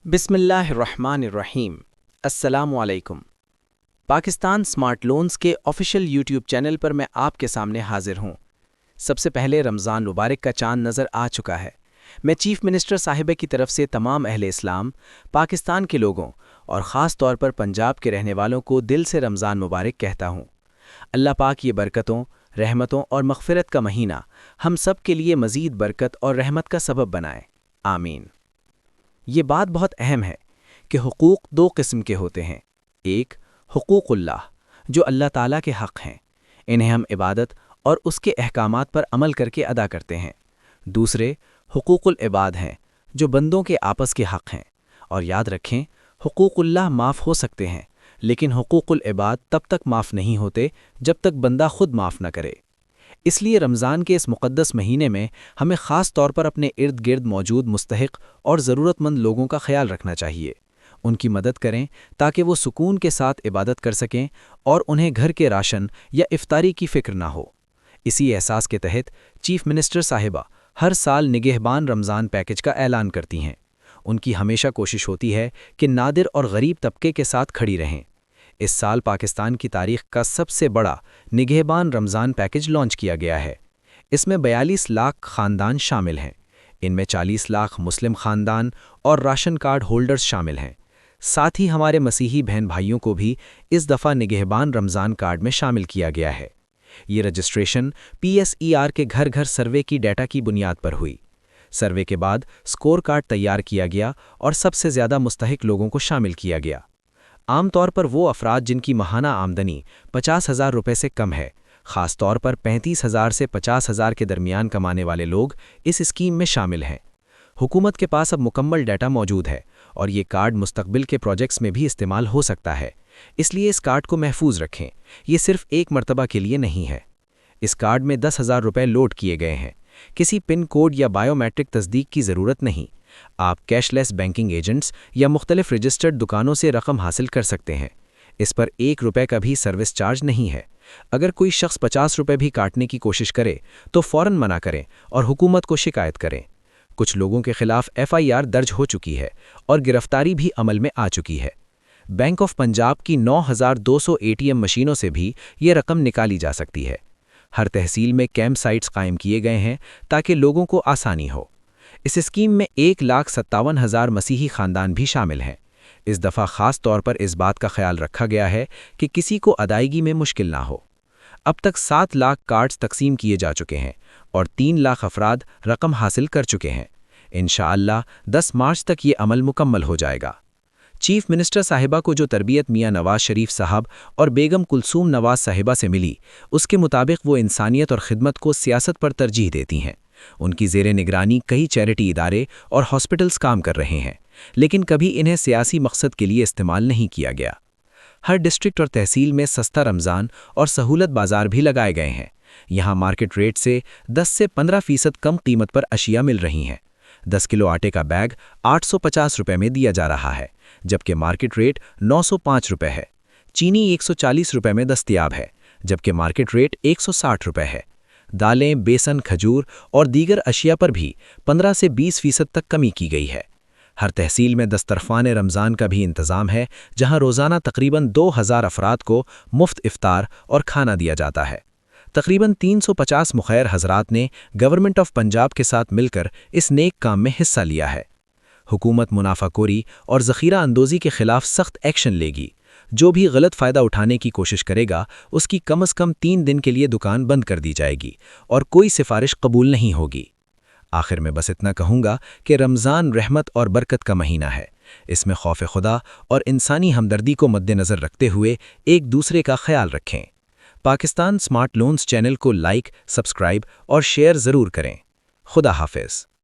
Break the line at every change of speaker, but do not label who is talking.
بسم اللہ الرحمن الرحیم۔ السلام علیکم۔ پاکستان سمارٹ لونز کے آفیشیل یوٹیوب چینل پر میں آپ کے سامنے حاضر ہوں۔ سب سے پہلے رمضان مبارک کا چاند نظر آ چکا ہے۔ میں چیف منسٹر صاحبہ کی طرف سے تمام اہل اسلام، پاکستان کے لوگوں اور خاص طور پر پنجاب کے رہنے والوں کو دل سے رمضان مبارک کہتا ہوں۔ اللہ پاک یہ برکتوں، رحمتوں اور مغفرت کا مہینہ ہم سب کے لیے مزید برکت اور رحمت کا سبب بنائے، آمین۔ یہ بات بہت اہم ہے کہ حقوق دو قسم کے ہوتے ہیں۔ ایک، حقوق اللہ، جو اللہ تعالیٰ کے حق ہیں، انہیں ہم عبادت اور اس کے احکامات پر عمل کر کے ادا کرتے ہیں۔ دوسرے، حقوق العباد ہیں، جو بندوں کے آپس کے حق ہیں۔ اور یاد رکھیں، حقوق اللہ معاف ہو سکتے ہیں، لیکن حقوق العباد تب تک معاف نہیں ہوتے جب تک بندہ خود معاف نہ کرے۔ اس لیے رمضان کے اس مقدس مہینے میں ہمیں خاص طور پر اپنے ارد گرد موجود مستحق اور ضرورت مند لوگوں کا خیال رکھنا چاہیے۔ ان کی مدد کریں تاکہ وہ سکون کے ساتھ عبادت کر سکیں اور انہیں گھر کے راشن یا افطاری کی فکر نہ ہو۔ اسی احساس کے تحت چیف منسٹر صاحبہ ہر سال نگہبان رمضان پیکج کا اعلان کرتی ہیں۔ ان کی ہمیشہ کوشش ہوتی ہے کہ نادر اور غریب طبقے کے ساتھ کھڑی رہیں۔ اس سال پاکستان کی تاریخ کا سب سے بڑا نگہبان رمضان پیکج لانچ کیا گیا ہے۔ اس میں 42 لاکھ خاندان شامل ہیں۔ ان میں 40 لاکھ مسلم خاندان اور راشن کارڈ ہولڈرز شامل ہیں۔ ساتھ ہی ہمارے مسیحی بہن بھائیوں کو بھی اس دفعہ نگہبان رمضان کارڈ میں شامل کیا گیا ہے۔ یہ رجسٹریشن PSER کے گھر گھر سروے کی ڈیٹا کی بنیاد پر ہوئی۔ سروے کے بعد سکور کارڈ تیار کیا گیا اور سب سے زیادہ مستحق لوگوں کو شامل کیا گیا۔ عام طور پر وہ افراد جن کی ماہانہ آمدنی 50,000 روپے سے کم ہے، خاص طور پر 35,000 سے 50,000 کے درمیان کمانے والے لوگ اس اسکیم میں شامل ہیں۔ حکومت کے پاس اب مکمل ڈیٹا موجود ہے اور یہ کارڈ مستقبل کے پروجیکٹس میں بھی استعمال ہو سکتا ہے، اس لیے اس کارڈ کو محفوظ رکھیں۔ یہ صرف ایک مرتبہ کے لیے نہیں ہے۔ اس کارڈ میں 10,000 روپے لوڈ کیے گئے ہیں۔ کسی پن کوڈ یا بائیو میٹرک تصدیق کی ضرورت نہیں۔ آپ کیش لیس بینکنگ ایجنٹس یا مختلف رجسٹرڈ دکانوں سے رقم حاصل کر سکتے ہیں۔ اس پر 1 روپے کا بھی سروس چارج نہیں ہے۔ اگر کوئی شخص 50 روپے بھی کاٹنے کی کوشش کرے تو فوراً منع کریں اور حکومت کو شکایت کریں۔ کچھ لوگوں کے خلاف FIR درج ہو چکی ہے اور گرفتاری بھی عمل میں آ چکی ہے۔ بینک آف پنجاب کی 9,200 ATM مشینوں سے بھی یہ رقم نکالی جا سکتی ہے۔ ہر تحصیل میں کیمپ سائٹس قائم کیے گئے ہیں تاکہ لوگوں کو آسانی ہو۔ اس اسکیم میں 1,57,000 مسیحی خاندان بھی شامل ہیں۔ اس دفعہ خاص طور پر اس بات کا خیال رکھا گیا ہے کہ کسی کو ادائیگی میں مشکل نہ ہو۔ اب تک 7 لاکھ کارڈز تقسیم کیے جا چکے ہیں اور 3 لاکھ افراد رقم حاصل کر چکے ہیں۔ انشاءاللہ 10 مارچ تک یہ عمل مکمل ہو جائے گا۔ چیف منسٹر صاحبہ کو جو تربیت میاں نواز شریف صاحب اور بیگم کلثوم نواز صاحبہ سے ملی، اس کے مطابق وہ انسانیت اور خدمت کو سیاست پر ترجیح دیتی ہیں۔ ان کی زیر نگرانی کئی چیریٹی ادارے اور ہاسپٹلز کام کر رہے ہیں، لیکن کبھی انہیں سیاسی مقصد کے لیے استعمال نہیں کیا گیا۔ ہر ڈسٹرکٹ اور تحصیل میں سستا رمضان اور سہولت بازار بھی لگائے گئے ہیں۔ یہاں مارکیٹ ریٹ سے 10 سے 15% کم قیمت پر اشیاء مل رہی ہیں۔ 10 کلو آٹے کا بیگ 850 روپے میں دیا جا رہا ہے، جبکہ مارکیٹ ریٹ 905 روپے ہے۔ چینی 140 روپے میں دستیاب ہے، جبکہ مارکیٹ ریٹ 160 روپے ہے۔ دالیں، بیسن، کھجور اور دیگر اشیاء پر بھی 15 سے 20% تک کمی کی گئی ہے۔ ہر تحصیل میں دسترخوان رمضان کا بھی انتظام ہے، جہاں روزانہ تقریباً 2,000 افراد کو مفت افطار اور کھانا دیا جاتا ہے۔ تقریباً 350 مخیر حضرات نے گورنمنٹ آف پنجاب کے ساتھ مل کر اس نیک کام میں حصہ لیا ہے۔ حکومت منافع خوری اور ذخیرہ اندوزی کے خلاف سخت ایکشن لے گی۔ جو بھی غلط فائدہ اٹھانے کی کوشش کرے گا، اس کی کم از کم 3 دن کے لیے دکان بند کر دی جائے گی اور کوئی سفارش قبول نہیں ہوگی۔ آخر میں بس اتنا کہوں گا کہ رمضان رحمت اور برکت کا مہینہ ہے۔ اس میں خوف خدا اور انسانی ہمدردی کو مد نظر رکھتے ہوئے ایک دوسرے کا خیال رکھیں۔ پاکستان سمارٹ لونز چینل کو لائک، سبسکرائب اور شیئر ضرور کریں۔ خدا حافظ۔